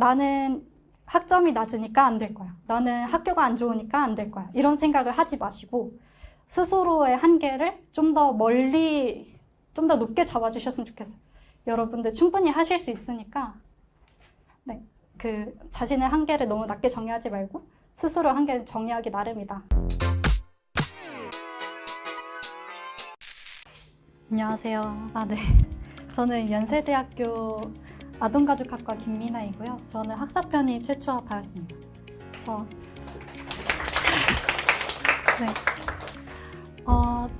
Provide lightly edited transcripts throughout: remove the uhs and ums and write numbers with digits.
나는 학점이 낮으니까 안 될 거야. 나는 학교가 안 좋으니까 안 될 거야. 이런 생각을 하지 마시고 스스로의 한계를 좀 더 멀리, 좀 더 높게 잡아주셨으면 좋겠어요. 여러분들 충분히 하실 수 있으니까 네, 그 자신의 한계를 너무 낮게 정의하지 말고 스스로 한계를 정의하기 나름이다. 안녕하세요. 네. 저는 연세대학교 아동가족학과 김미나이고요. 저는 학사 편입 최초학파였습니다. 그래서 네.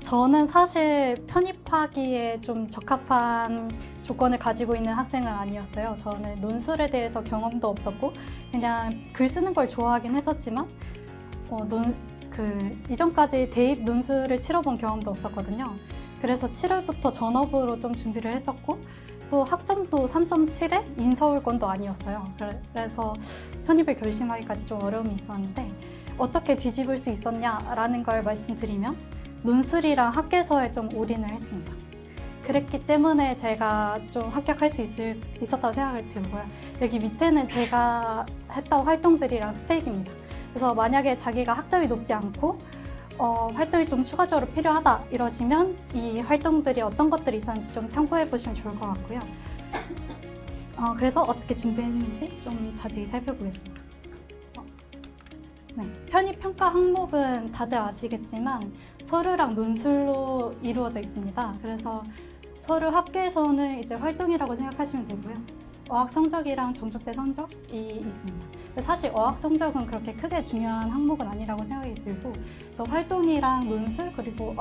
저는 사실 편입하기에 좀 적합한 조건을 가지고 있는 학생은 아니었어요. 저는 논술에 대해서 경험도 없었고 그냥 글 쓰는 걸 좋아하긴 했었지만 이전까지 대입 논술을 치러본 경험도 없었거든요. 그래서 7월부터 전업으로 좀 준비를 했었고 또 학점도 3.7에 인서울권도 아니었어요. 그래서 편입을 결심하기까지 좀 어려움이 있었는데 어떻게 뒤집을 수 있었냐라는 걸 말씀드리면 논술이랑 학계서에 좀 올인을 했습니다. 그랬기 때문에 제가 좀 합격할 수 있었다고 생각을 들고요. 여기 밑에는 제가 했던 활동들이랑 스펙입니다. 그래서 만약에 자기가 학점이 높지 않고 활동이 좀 추가적으로 필요하다 이러시면 이 활동들이 어떤 것들이 있었는지 좀 참고해 보시면 좋을 것 같고요. 그래서 어떻게 준비했는지 좀 자세히 살펴보겠습니다. 네, 편입평가 항목은 다들 아시겠지만 서류랑 논술로 이루어져 있습니다. 그래서 서류 합계에서는 이제 활동이라고 생각하시면 되고요. 어학 성적이랑 전적대 성적이 있습니다. 사실 어학 성적은 그렇게 크게 중요한 항목은 아니라고 생각이 들고 그래서 활동이랑 논술 그리고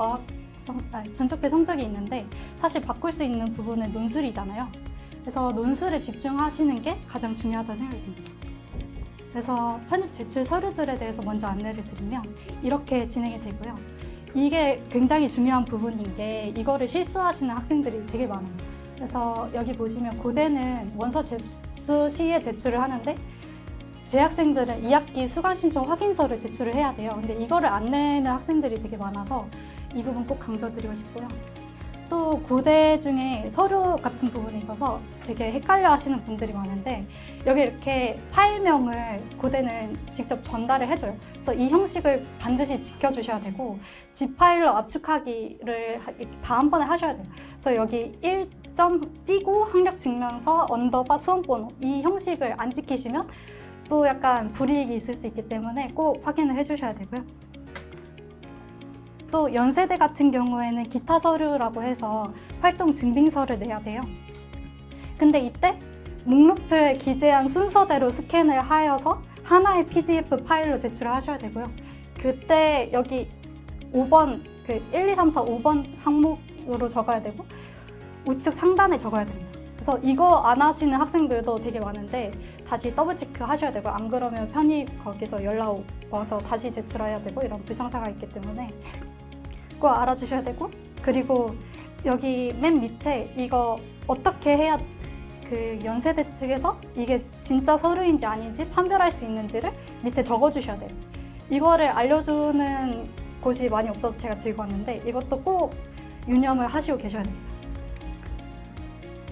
전적대 성적이 있는데 사실 바꿀 수 있는 부분은 논술이잖아요. 그래서 논술에 집중하시는 게 가장 중요하다고 생각이 듭니다. 그래서 편입 제출 서류들에 대해서 먼저 안내를 드리면 이렇게 진행이 되고요. 이게 굉장히 중요한 부분인 게 이거를 실수하시는 학생들이 되게 많아요. 그래서 여기 보시면 고대는 원서 접수 시에 제출을 하는데 재학생들은 2학기 수강 신청 확인서를 제출을 해야 돼요. 근데 이거를 안 내는 학생들이 되게 많아서 이 부분 꼭 강조드리고 싶고요. 또 고대 중에 서류 같은 부분이 있어서 되게 헷갈려 하시는 분들이 많은데 여기 이렇게 파일명을 고대는 직접 전달을 해줘요. 그래서 이 형식을 반드시 지켜주셔야 되고 G파일로 압축하기를 다음번에 하셔야 돼요. 그래서 여기 1점 띄고 학력증명서 언더바 수험번호 이 형식을 안 지키시면 또 약간 불이익이 있을 수 있기 때문에 꼭 확인을 해주셔야 되고요. 또 연세대 같은 경우에는 기타 서류라고 해서 활동 증빙서를 내야 돼요. 근데 이때 목록표에 기재한 순서대로 스캔을 하여서 하나의 PDF 파일로 제출을 하셔야 되고요. 그때 여기 5번, 1, 2, 3, 4, 5번 항목으로 적어야 되고 우측 상단에 적어야 됩니다. 그래서 이거 안 하시는 학생들도 되게 많은데 다시 더블 체크 하셔야 되고 안 그러면 편입 거기서 연락 와서 다시 제출해야 되고 이런 불상사가 있기 때문에 꼭 알아주셔야 되고 그리고 여기 맨 밑에 이거 어떻게 해야 연세대 측에서 이게 진짜 서류인지 아닌지 판별할 수 있는지를 밑에 적어주셔야 돼요. 이거를 알려주는 곳이 많이 없어서 제가 들고 왔는데 이것도 꼭 유념을 하시고 계셔야 됩니다.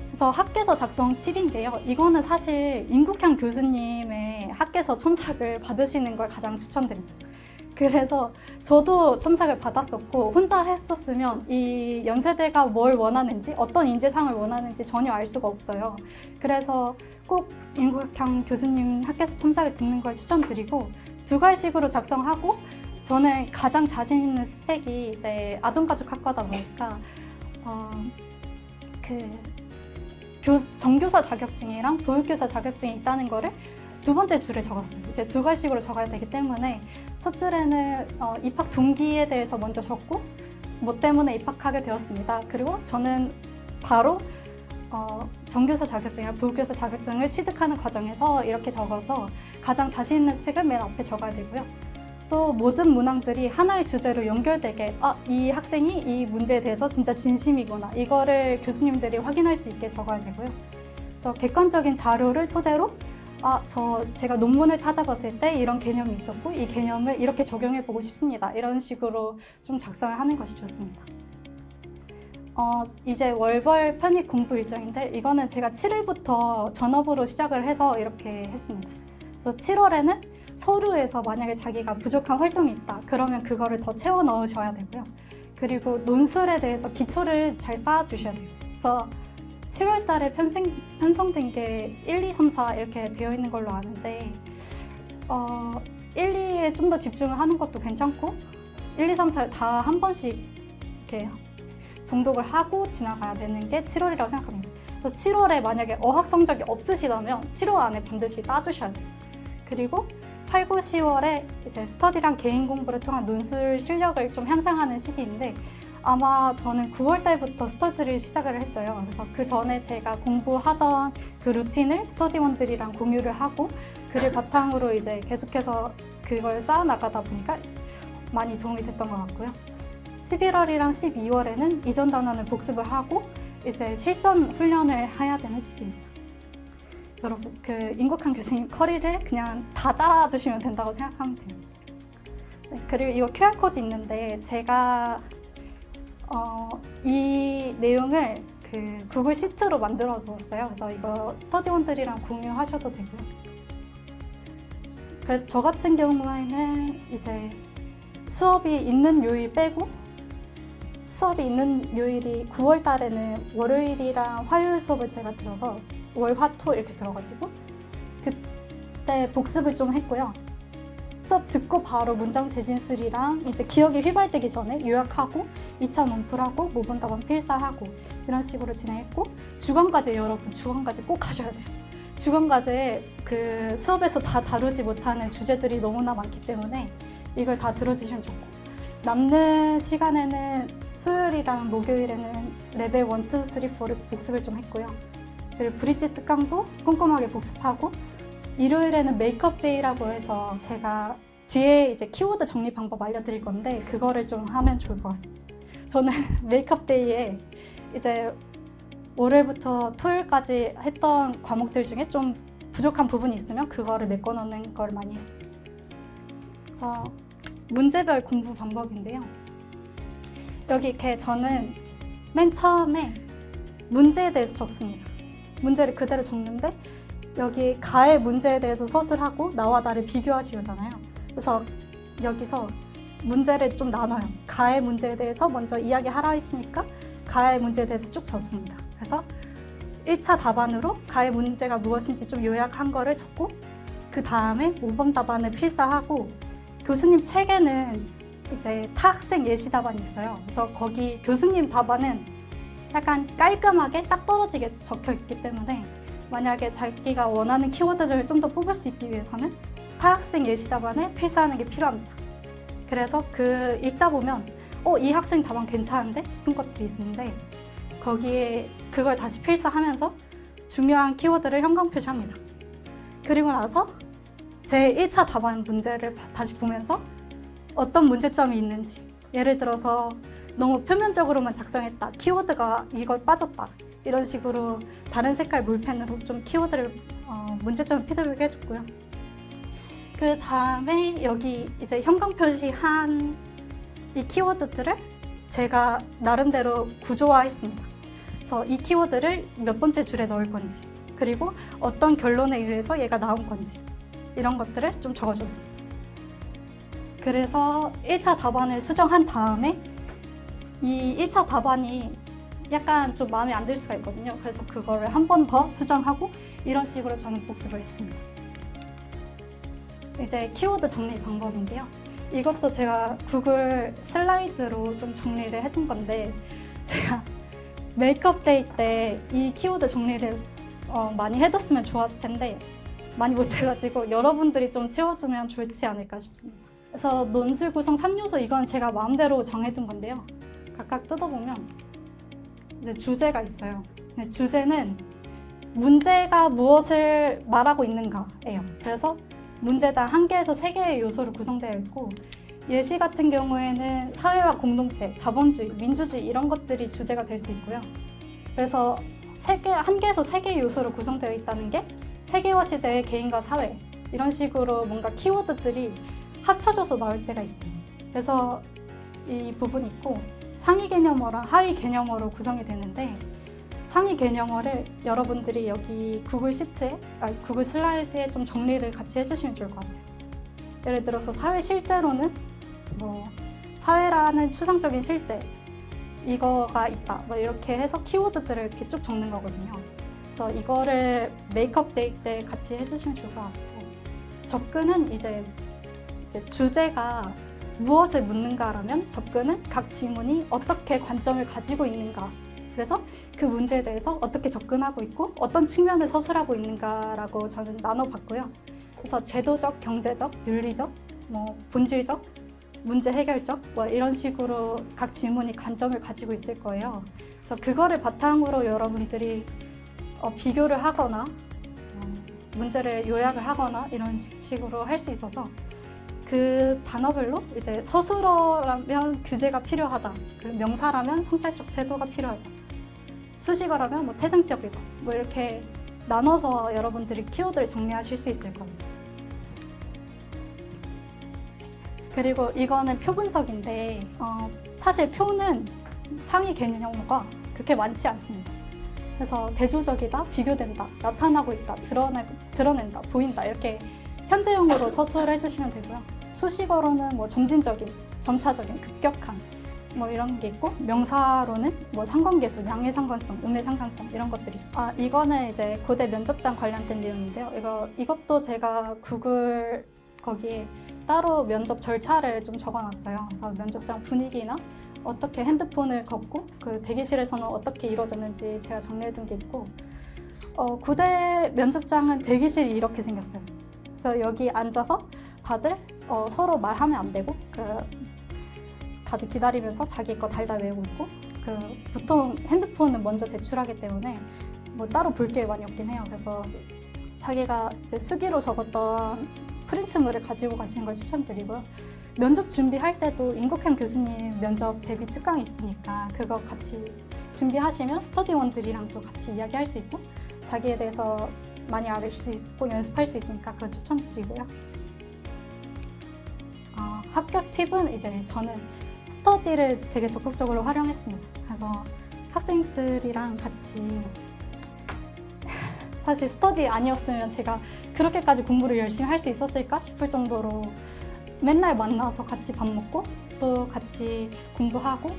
그래서 학계서 작성 팁인데요. 이거는 사실 임국향 교수님의 학계서 첨삭을 받으시는 걸 가장 추천드립니다. 그래서 저도 첨삭을 받았었고 혼자 했었으면 이 연세대가 뭘 원하는지 어떤 인재상을 원하는지 전혀 알 수가 없어요. 그래서 꼭 임국향 교수님 학계서 첨삭을 듣는 걸 추천드리고 두 갈식으로 작성하고 저는 가장 자신 있는 스펙이 이제 아동가족학과다 보니까 정교사 자격증이랑 보육교사 자격증이 있다는 거를 두 번째 줄에 적었어요. 이제 두 갈식으로 적어야 되기 때문에 첫 줄에는 입학 동기에 대해서 먼저 적고 뭐 때문에 입학하게 되었습니다. 그리고 저는 바로 정교사 자격증이나 보육교사 자격증을 취득하는 과정에서 이렇게 적어서 가장 자신 있는 스펙을 맨 앞에 적어야 되고요. 또 모든 문항들이 하나의 주제로 연결되게 이 학생이 이 문제에 대해서 진짜 진심이구나 이거를 교수님들이 확인할 수 있게 적어야 되고요. 그래서 객관적인 자료를 토대로 제가 논문을 찾아봤을 때 이런 개념이 있었고 이 개념을 이렇게 적용해 보고 싶습니다. 이런 식으로 좀 작성을 하는 것이 좋습니다. 이제 월벌 편입 공부 일정인데 이거는 제가 7일부터 전업으로 시작을 해서 이렇게 했습니다. 그래서 7월에는 서류에서 만약에 자기가 부족한 활동이 있다 그러면 그거를 더 채워 넣으셔야 되고요. 그리고 논술에 대해서 기초를 잘 쌓아주셔야 돼요. 그래서 7월 달에 편성된 게 1, 2, 3, 4 이렇게 되어 있는 걸로 아는데 1, 2에 좀 더 집중을 하는 것도 괜찮고 1, 2, 3, 4를 다 한 번씩 이렇게 정독을 하고 지나가야 되는 게 7월이라고 생각합니다. 그래서 7월에 만약에 어학 성적이 없으시다면 7월 안에 반드시 따주셔야 돼요. 그리고 8, 9, 10월에 이제 스터디랑 개인 공부를 통한 논술 실력을 좀 향상하는 시기인데 아마 저는 9월 달부터 스터디를 시작을 했어요. 그래서 그 전에 제가 공부하던 그 루틴을 스터디원들이랑 공유를 하고 그를 바탕으로 이제 계속해서 그걸 쌓아나가다 보니까 많이 도움이 됐던 것 같고요. 11월이랑 12월에는 이전 단원을 복습을 하고 이제 실전 훈련을 해야 되는 시기입니다. 여러분, 그 임국한 교수님 커리를 그냥 다 따라주시면 된다고 생각하면 돼요. 네, 그리고 이거 QR코드 있는데 제가 이 내용을 그 구글 시트로 만들어 두었어요. 그래서 이거 스터디원들이랑 공유하셔도 되고요. 그래서 저 같은 경우에는 이제 수업이 있는 요일 빼고 수업이 있는 요일이 9월 달에는 월요일이랑 화요일 수업을 제가 들어서 월, 화, 토 이렇게 들어가지고 그때 복습을 좀 했고요. 수업 듣고 바로 문장 재진술이랑 이제 기억이 휘발되기 전에 요약하고 2차 논풀하고 모분 답안 필사하고 이런 식으로 진행했고 주간과제 여러분 주간과제 꼭 하셔야 돼요. 주간과제에 그 수업에서 다 다루지 못하는 주제들이 너무나 많기 때문에 이걸 다 들어주시면 좋고 남는 시간에는 수요일이랑 목요일에는 레벨 1, 2, 3, 4를 복습을 좀 했고요. 그리고 브릿지 특강도 꼼꼼하게 복습하고 일요일에는 메이크업 데이라고 해서 제가 뒤에 이제 키워드 정리 방법 알려드릴 건데 그거를 좀 하면 좋을 것 같습니다. 저는 메이크업 데이에 이제 월요일부터 토요일까지 했던 과목들 중에 좀 부족한 부분이 있으면 그거를 메꿔놓는 걸 많이 했습니다. 그래서 문제별 공부 방법인데요. 여기 이렇게 저는 맨 처음에 문제에 대해서 적습니다. 문제를 그대로 적는데 여기 가의 문제에 대해서 서술하고 나와 나를 비교하시오잖아요. 그래서 여기서 문제를 좀 나눠요. 가의 문제에 대해서 먼저 이야기하라 했으니까 가의 문제에 대해서 쭉 적습니다. 그래서 1차 답안으로 가의 문제가 무엇인지 좀 요약한 거를 적고 그 다음에 모범 답안을 필사하고 교수님 책에는 이제 타학생 예시 답안이 있어요. 그래서 거기 교수님 답안은 약간 깔끔하게 딱 떨어지게 적혀 있기 때문에 만약에 자기가 원하는 키워드를 좀 더 뽑을 수 있기 위해서는 타학생 예시 답안을 필사하는 게 필요합니다. 그래서 그 읽다 보면 이 학생 답안 괜찮은데 싶은 것들이 있는데 거기에 그걸 다시 필사하면서 중요한 키워드를 현황 표시합니다. 그리고 나서 제 1차 답안 문제를 다시 보면서 어떤 문제점이 있는지 예를 들어서 너무 표면적으로만 작성했다. 키워드가 이거 빠졌다. 이런 식으로 다른 색깔 물펜으로 좀 키워드를 문제점을 피드백 해줬고요. 그 다음에 여기 이제 현황 표시한 이 키워드들을 제가 나름대로 구조화했습니다. 그래서 이 키워드를 몇 번째 줄에 넣을 건지 그리고 어떤 결론에 의해서 얘가 나온 건지 이런 것들을 좀 적어줬습니다. 그래서 1차 답안을 수정한 다음에 이 1차 답안이 약간 좀 마음에 안 들 수가 있거든요. 그래서 그거를 한 번 더 수정하고 이런 식으로 저는 복습을 했습니다. 이제 키워드 정리 방법인데요. 이것도 제가 구글 슬라이드로 좀 정리를 해둔 건데 제가 메이크업 데이 때 이 키워드 정리를 많이 해뒀으면 좋았을 텐데 많이 못해가지고 여러분들이 좀 채워주면 좋지 않을까 싶습니다. 그래서 논술 구성 3요소 이건 제가 마음대로 정해둔 건데요. 각각 뜯어보면 이제 주제가 있어요. 주제는 문제가 무엇을 말하고 있는가예요. 그래서 문제당 1개에서 3개의 요소로 구성되어 있고 예시 같은 경우에는 사회와 공동체, 자본주의, 민주주의 이런 것들이 주제가 될 수 있고요. 그래서 1개에서 3개의 요소로 구성되어 있다는 게 세계화 시대의 개인과 사회 이런 식으로 뭔가 키워드들이 합쳐져서 나올 때가 있어요. 그래서 이 부분이 있고 상위 개념어랑 하위 개념어로 구성이 되는데 상위 개념어를 여러분들이 여기 구글 구글 슬라이드에 좀 정리를 같이 해주시면 좋을 것 같아요. 예를 들어서 사회 실제로는 뭐 사회라는 추상적인 실제 이거가 있다 뭐 이렇게 해서 키워드들을 이렇게 쭉 적는 거거든요. 그래서 이거를 메이크업 데이 때 같이 해주시면 좋을 것 같고 접근은 이제 주제가 무엇을 묻는가라면 접근은 각 지문이 어떻게 관점을 가지고 있는가 그래서 그 문제에 대해서 어떻게 접근하고 있고 어떤 측면을 서술하고 있는가라고 저는 나눠봤고요. 그래서 제도적, 경제적, 윤리적, 뭐 본질적, 문제 해결적 뭐 이런 식으로 각 질문이 관점을 가지고 있을 거예요. 그래서 그거를 바탕으로 여러분들이 비교를 하거나 문제를 요약을 하거나 이런 식으로 할 수 있어서 그 단어별로 이제 서술어라면 규제가 필요하다, 명사라면 성찰적 태도가 필요하다, 수식어라면 뭐 태생적이다 뭐 이렇게 나눠서 여러분들이 키워드를 정리하실 수 있을 겁니다. 그리고 이거는 표 분석인데 사실 표는 상위 개념어가 그렇게 많지 않습니다. 그래서 대조적이다, 비교된다, 나타나고 있다, 드러낸다, 보인다 이렇게 현재형으로 서술해 주시면 되고요. 수식어로는 뭐 점진적인, 점차적인, 급격한 뭐 이런 게 있고 명사로는 뭐 상관계수, 양의 상관성, 음의 상관성 이런 것들이 있어요. 이거는 이제 고대 면접장 관련된 내용인데요. 이것도 제가 구글 거기에 따로 면접 절차를 좀 적어놨어요. 그래서 면접장 분위기나 어떻게 핸드폰을 걷고 그 대기실에서는 어떻게 이루어졌는지 제가 정리해둔 게 있고 고대 면접장은 대기실이 이렇게 생겼어요. 그래서 여기 앉아서 다들 서로 말하면 안 되고 다들 기다리면서 자기 거 달달 외우고 있고 보통 핸드폰은 먼저 제출하기 때문에 뭐 따로 볼 게 많이 없긴 해요. 그래서 자기가 이제 수기로 적었던 프린트물을 가지고 가시는 걸 추천드리고요. 면접 준비할 때도 임국현 교수님 면접 대비 특강이 있으니까 그거 같이 준비하시면 스터디원들이랑도 같이 이야기할 수 있고 자기에 대해서 많이 알 수 있고 연습할 수 있으니까 그거 추천드리고요. 합격 팁은 이제 저는 스터디를 되게 적극적으로 활용했습니다. 그래서 학생들이랑 같이 사실 스터디 아니었으면 제가 그렇게까지 공부를 열심히 할 수 있었을까 싶을 정도로 맨날 만나서 같이 밥 먹고 또 같이 공부하고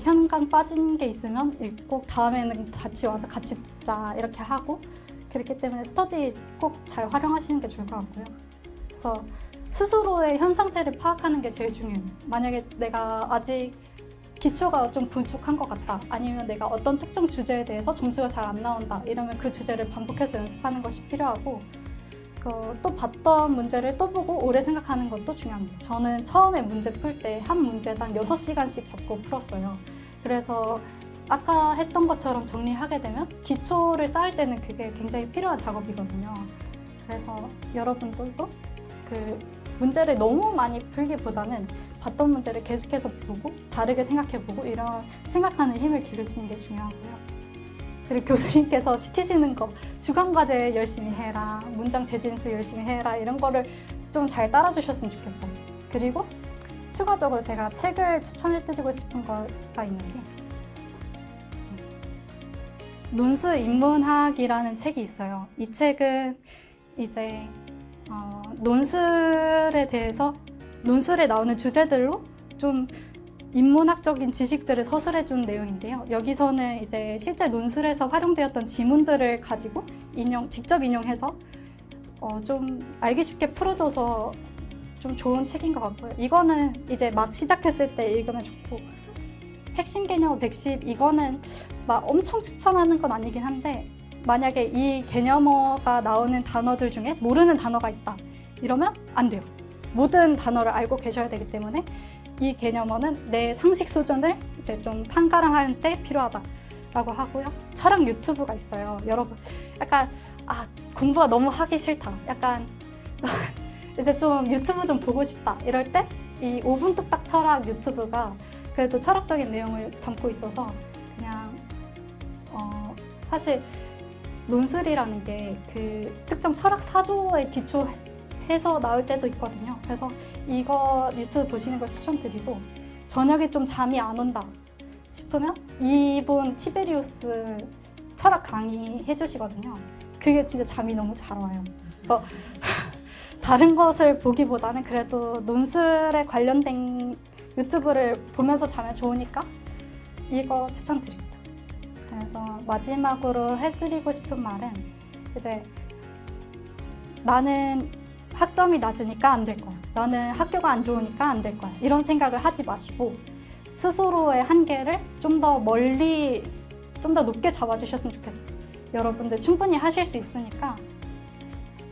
현강 빠진 게 있으면 꼭 다음에는 같이 와서 같이 듣자 이렇게 하고 그렇기 때문에 스터디 꼭 잘 활용하시는 게 좋을 것 같고요. 그래서 스스로의 현 상태를 파악하는 게 제일 중요해요. 만약에 내가 아직 기초가 좀 부족한 것 같다 아니면 내가 어떤 특정 주제에 대해서 점수가 잘 안 나온다 이러면 그 주제를 반복해서 연습하는 것이 필요하고 또 봤던 문제를 또 보고 오래 생각하는 것도 중요합니다. 저는 처음에 문제 풀 때 한 문제당 6시간씩 적고 풀었어요. 그래서 아까 했던 것처럼 정리하게 되면 기초를 쌓을 때는 그게 굉장히 필요한 작업이거든요. 그래서 여러분들도 문제를 너무 많이 풀기보다는 봤던 문제를 계속해서 보고 다르게 생각해보고 이런 생각하는 힘을 기르시는 게 중요하고요. 그리고 교수님께서 시키시는 거 주간과제 열심히 해라, 문장 재진수 열심히 해라 이런 거를 좀 잘 따라주셨으면 좋겠어요. 그리고 추가적으로 제가 책을 추천해드리고 싶은 거가 있는데 논술인문학이라는 책이 있어요. 이 책은 이제 논술에 나오는 주제들로 좀 인문학적인 지식들을 서술해준 내용인데요. 여기서는 이제 실제 논술에서 활용되었던 지문들을 가지고 직접 인용해서 좀 알기 쉽게 풀어줘서 좀 좋은 책인 것 같고요. 이거는 이제 막 시작했을 때 읽으면 좋고 핵심 개념 110 이거는 막 엄청 추천하는 건 아니긴 한데 만약에 이 개념어가 나오는 단어들 중에 모르는 단어가 있다 이러면 안 돼요. 모든 단어를 알고 계셔야 되기 때문에 이 개념어는 내 상식 수준을 이제 좀 탄가랑할 때 필요하다라고 하고요. 철학 유튜브가 있어요. 여러분 약간 공부가 너무 하기 싫다. 약간 이제 좀 유튜브 좀 보고 싶다. 이럴 때 이 5분 뚝딱 철학 유튜브가 그래도 철학적인 내용을 담고 있어서 그냥 사실 논술이라는 게 그 특정 철학 사조에 기초해서 나올 때도 있거든요. 그래서 이거 유튜브 보시는 걸 추천드리고 저녁에 좀 잠이 안 온다 싶으면 이분 티베리우스 철학 강의 해주시거든요. 그게 진짜 잠이 너무 잘 와요. 그래서 다른 것을 보기보다는 그래도 논술에 관련된 유튜브를 보면서 자면 좋으니까 이거 추천드립니다. 그래서 마지막으로 해드리고 싶은 말은 이제 나는 학점이 낮으니까 안 될 거야. 나는 학교가 안 좋으니까 안 될 거야. 이런 생각을 하지 마시고 스스로의 한계를 좀 더 멀리, 좀 더 높게 잡아주셨으면 좋겠어요. 여러분들 충분히 하실 수 있으니까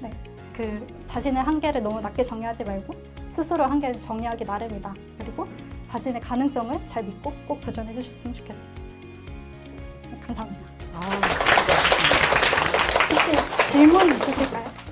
네, 그 자신의 한계를 너무 낮게 정의하지 말고 스스로 한계를 정의하기 나름이다. 그리고 자신의 가능성을 잘 믿고 꼭 도전해 주셨으면 좋겠습니다. 네, 감사합니다. 혹시 질문 있으실까요?